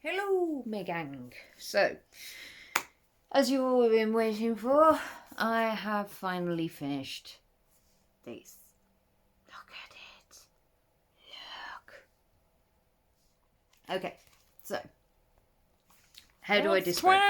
Hello, my gang. So, as you've all been waiting for, I have finally finished this. Look at it. Look. Okay, so how do I describe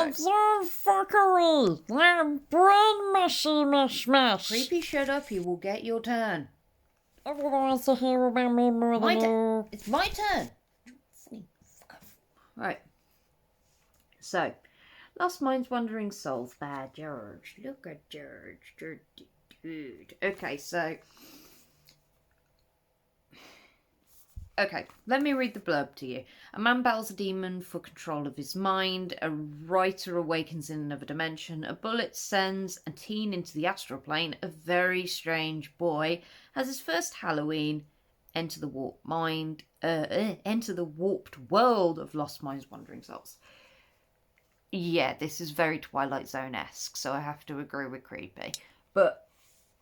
this book? You fuckery! You brain mushy mish mash! Creepy, shut up, you will get your turn. Everyone wants to hear about me more than you. It's my turn. Fuck off. Right. So, Lost Minds, Wandering Souls by George. Look at George. Dude. Okay, so... Okay, let me read the blurb to you. A man battles a demon for control of his mind. A writer awakens in another dimension. A bullet sends a teen into the astral plane. A very strange boy has his first Halloween. Enter the warped mind. Enter the warped world of Lost Minds, Wandering Souls. Yeah, this is very Twilight Zone-esque, so I have to agree with creepy. But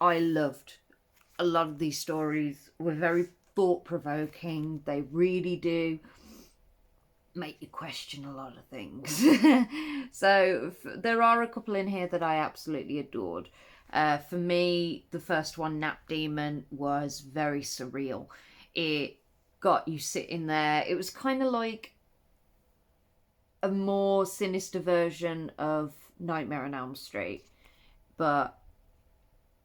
I loved a lot of these stories. Were very thought-provoking. They really do make you question a lot of things. So there are a couple in here that I absolutely adored. For me, the first one, Nap Demon, was very surreal. It got you sitting there. It was kind of like a more sinister version of Nightmare on Elm Street, but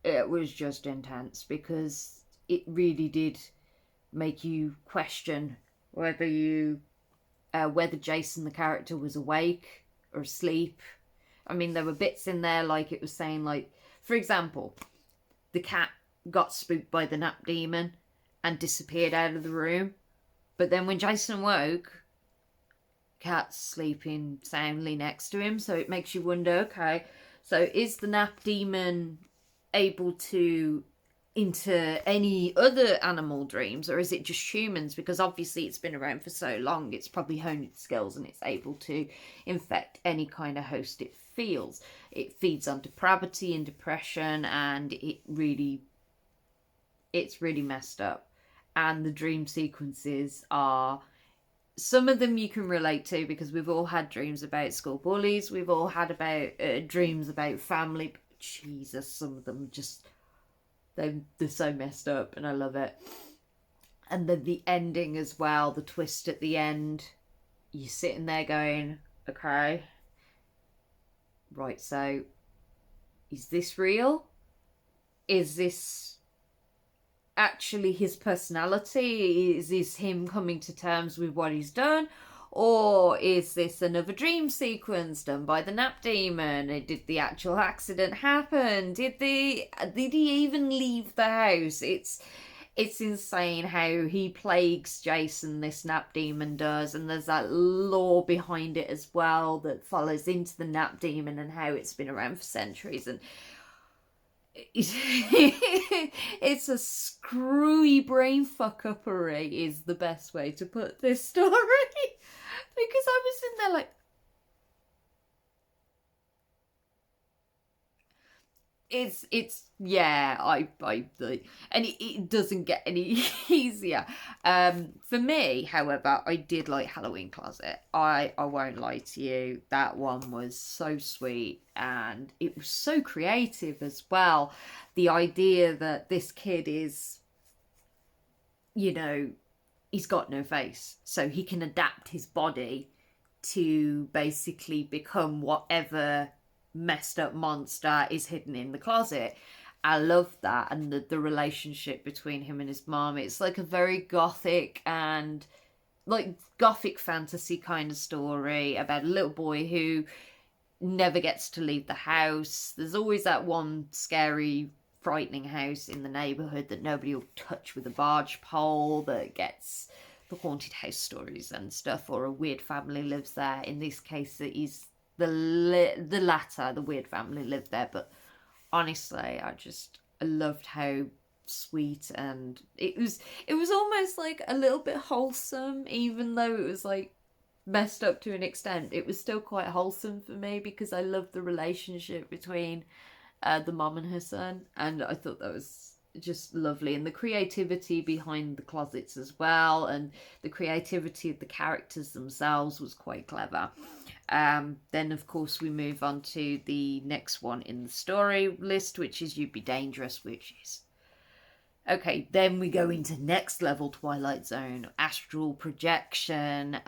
it was just intense because it really did make you question whether Jason the character was awake or asleep. I mean, there were bits in there like it was saying, like, for example, the cat got spooked by the Nap Demon and disappeared out of the room, but then when Jason woke, cat's sleeping soundly next to him, so it makes you wonder, okay, so is the Nap Demon able to into any other animal dreams, or is it just humans? Because obviously it's been around for so long, it's probably honed its skills and it's able to infect any kind of host it feels. It feeds on depravity and depression, and it's really messed up. And the dream sequences are, some of them you can relate to because we've all had dreams about school bullies, we've all had about dreams about family, but Jesus, some of them just, they're so messed up, and I love it. And then the ending as well, the twist at the end, you're sitting there going, okay, right, so is this real? Is this actually his personality? Is this him coming to terms with what he's done? Or is this another dream sequence done by the Nap Demon? Did the actual accident happen? Did he even leave the house? It's insane how he plagues Jason, this Nap Demon does, and there's that lore behind it as well that follows into the Nap Demon and how it's been around for centuries. And it's a screwy brain fuck-uppery is the best way to put this story. Because I was in there like, and it doesn't get any easier. For me, however, I did like Halloween Closet. I won't lie to you, that one was so sweet and it was so creative as well. The idea that this kid is, he's got no face, so he can adapt his body to basically become whatever messed up monster is hidden in the closet. I love that, and the relationship between him and his mom. It's like a very gothic and like gothic fantasy kind of story about a little boy who never gets to leave the house. There's always that one scary, frightening house in the neighborhood that nobody will touch with a barge pole, that gets the haunted house stories and stuff, or a weird family lives there. In this case, it is the latter, the weird family lived there. But honestly, I loved how sweet, and it was almost like a little bit wholesome, even though it was like messed up to an extent. It was still quite wholesome for me because I loved the relationship between the mom and her son, and I thought that was just lovely, and the creativity behind the closets as well, and the creativity of the characters themselves was quite clever. Then of course we move on to the next one in the story list, which is You'd Be Dangerous, which is okay. Then we go into next level Twilight Zone, astral projection,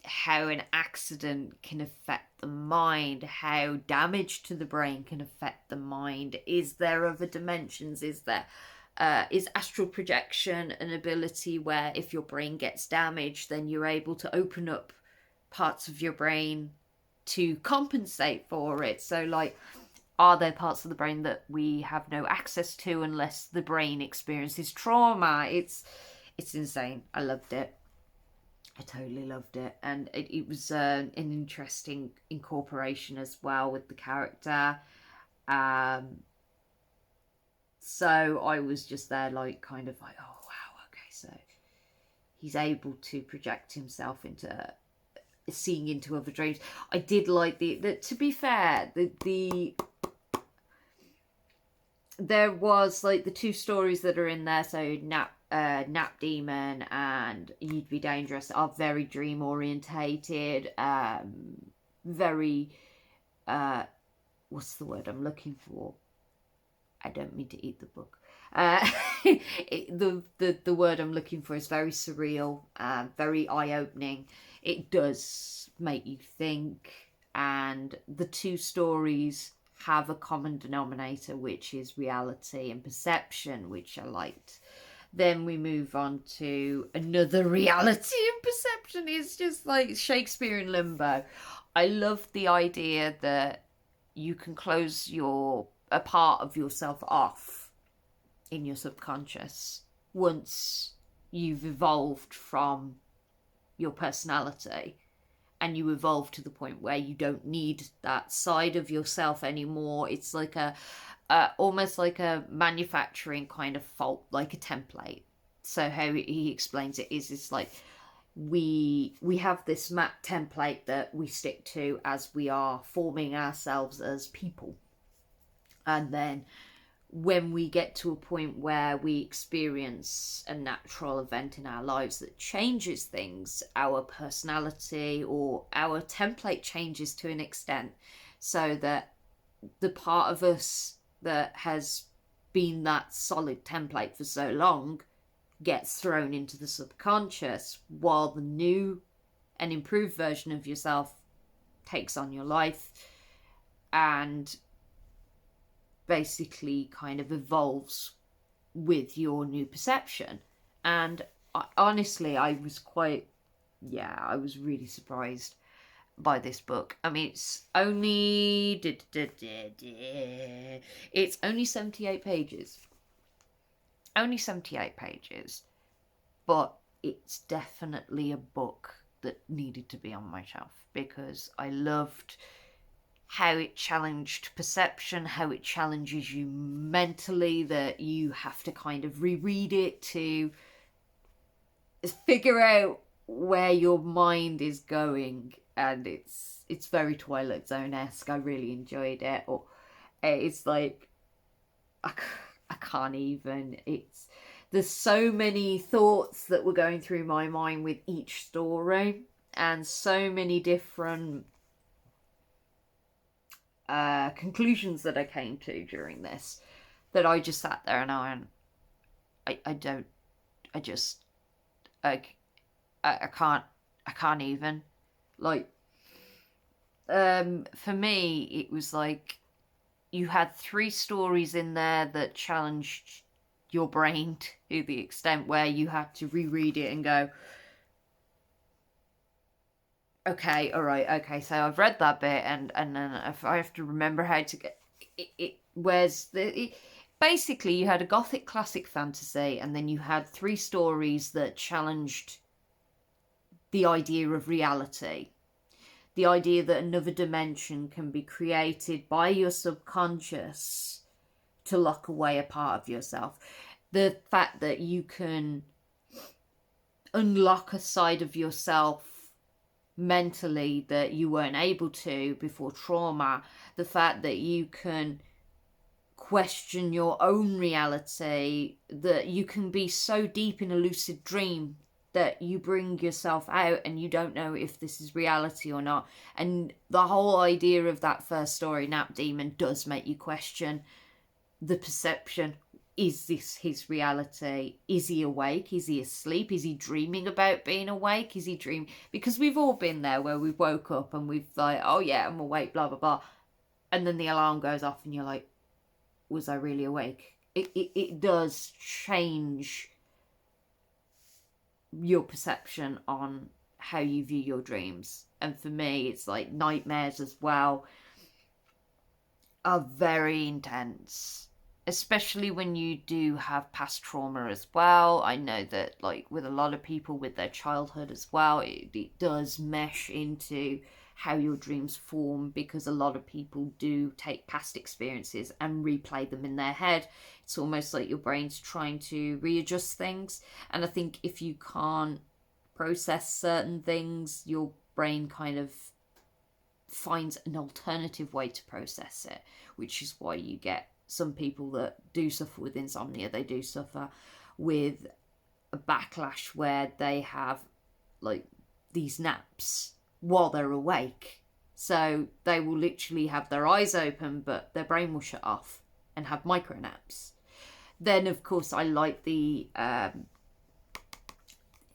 how an accident can affect the mind, how damage to the brain can affect the mind. Is there other dimensions? Is astral projection an ability where if your brain gets damaged, then you're able to open up parts of your brain to compensate for it? So, like, are there parts of the brain that we have no access to unless the brain experiences trauma? It's insane. I loved it. I totally loved it, and it was an interesting incorporation as well with the character. So I was just there, like, kind of like, oh wow, okay, so he's able to project himself into seeing into other dreams. I did like the to be fair, the there was like the two stories that are in there, so Nap Demon and You'd Be Dangerous are very dream orientated, very what's the word I'm looking for? I don't mean to eat the book. The word I'm looking for is very surreal, very eye-opening. It does make you think, and the two stories have a common denominator, which is reality and perception, which I liked. Then we move on to another reality and perception. It's just like Shakespeare in Limbo. I love the idea that you can close a part of yourself off in your subconscious once you've evolved from your personality, and you evolve to the point where you don't need that side of yourself anymore. It's like almost like a manufacturing kind of fault, like a template. So how he explains it is, it's like we have this map template that we stick to as we are forming ourselves as people, and then when we get to a point where we experience a natural event in our lives that changes things, our personality or our template changes to an extent, so that the part of us that has been that solid template for so long gets thrown into the subconscious, while the new and improved version of yourself takes on your life and basically kind of evolves with your new perception. And honestly, I was really surprised by this book. I mean, it's only 78 pages. Only 78 pages. But it's definitely a book that needed to be on my shelf, because I loved how it challenged perception, how it challenges you mentally, that you have to kind of reread it to figure out where your mind is going. And it's very Twilight Zone-esque. I really enjoyed it. Or it's like I can't even. There's so many thoughts that were going through my mind with each story, and so many different conclusions that I came to during this, that I just sat there and I can't even, like, for me it was like you had 3 stories in there that challenged your brain to the extent where you had to reread it and go, okay, all right, okay, so I've read that bit, and then if I have to remember how to get it where's basically you had a gothic classic fantasy, and then you had 3 stories that challenged the idea of reality, the idea that another dimension can be created by your subconscious to lock away a part of yourself, the fact that you can unlock a side of yourself mentally that you weren't able to before trauma, the fact that you can question your own reality, that you can be so deep in a lucid dream that you bring yourself out and you don't know if this is reality or not. And the whole idea of that first story, Nap Demon, does make you question the perception. Is this his reality? Is he awake? Is he asleep? Is he dreaming about being awake? Is he dreaming? Because we've all been there where we've woke up and we've like, oh yeah, I'm awake, blah, blah, blah. And then the alarm goes off and you're like, was I really awake? It does change your perception on how you view your dreams. And for me, it's like nightmares as well are very intense, especially when you do have past trauma as well. I know that like with a lot of people with their childhood as well, it does mesh into how your dreams form, because a lot of people do take past experiences and replay them in their head. It's almost like your brain's trying to readjust things. And I think if you can't process certain things, your brain kind of finds an alternative way to process it, which is why you get some people that do suffer with insomnia. They do suffer with a backlash where they have like these naps while they're awake. So they will literally have their eyes open, but their brain will shut off and have micro naps. Then, of course, I like the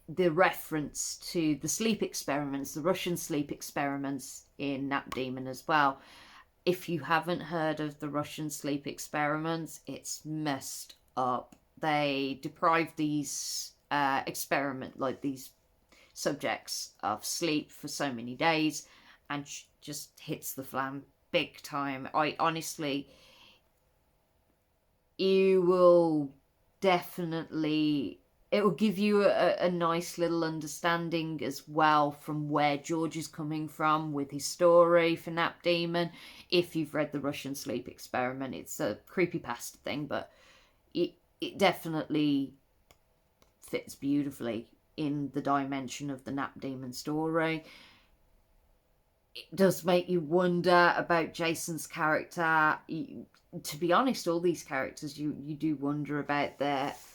reference to the sleep experiments, the Russian sleep experiments in Nap Demon as well. If you haven't heard of the Russian sleep experiments, it's messed up. They deprive these these subjects of sleep for so many days, and just hits the fan big time. I honestly, you will definitely, it will give you a nice little understanding as well from where George is coming from with his story for Nap Demon. If you've read the Russian sleep experiment, it's a creepypasta thing, but it definitely fits beautifully in the dimension of the Nap Demon story. It does make you wonder about Jason's character. To be honest, all these characters, you do wonder about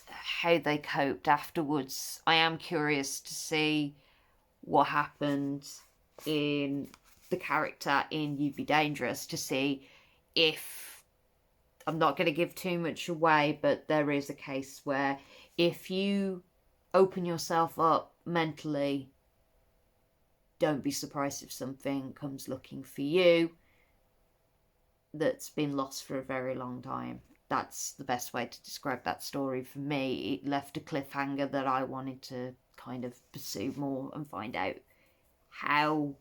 how they coped afterwards. I am curious to see what happened in the character in You'd Be Dangerous, to see if, I'm not going to give too much away, but there is a case where if you open yourself up mentally, don't be surprised if something comes looking for you that's been lost for a very long time. That's the best way to describe that story for me. It left a cliffhanger that I wanted to kind of pursue more and find out how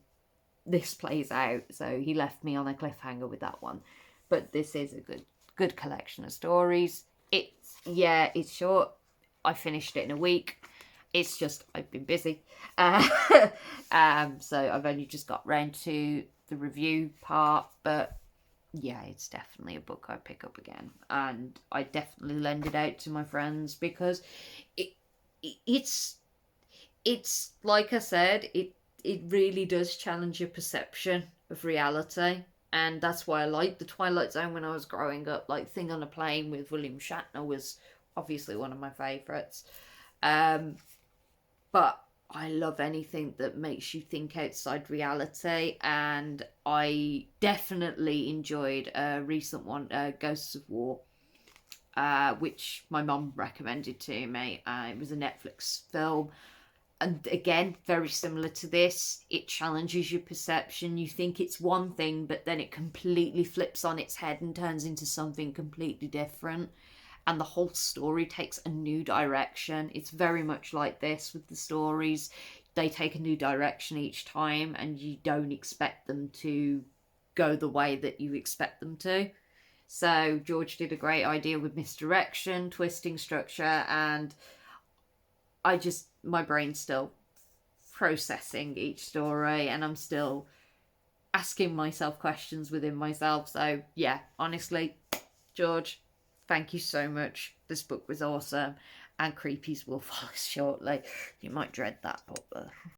this plays out. So he left me on a cliffhanger with that one. But this is a good collection of stories. It's short. I finished it in a week. It's just I've been busy. So I've only just got round to the review part, but yeah, it's definitely a book I'd pick up again, and I definitely lend it out to my friends, because it's like I said, it really does challenge your perception of reality, and that's why I liked The Twilight Zone when I was growing up. Like Thing on a Plane with William Shatner was obviously one of my favourites, but I love anything that makes you think outside reality, and I definitely enjoyed a recent one, Ghosts of War, which my mum recommended to me. It was a Netflix film, and again, very similar to this. It challenges your perception. You think it's one thing, but then it completely flips on its head and turns into something completely different. And the whole story takes a new direction. It's very much like this with the stories. They take a new direction each time, and you don't expect them to go the way that you expect them to. So George did a great idea with misdirection, twisting structure, and my brain's still processing each story, and I'm still asking myself questions within myself. So yeah, honestly, George, thank you so much. This book was awesome, and Creepies will follow shortly. You might dread that, but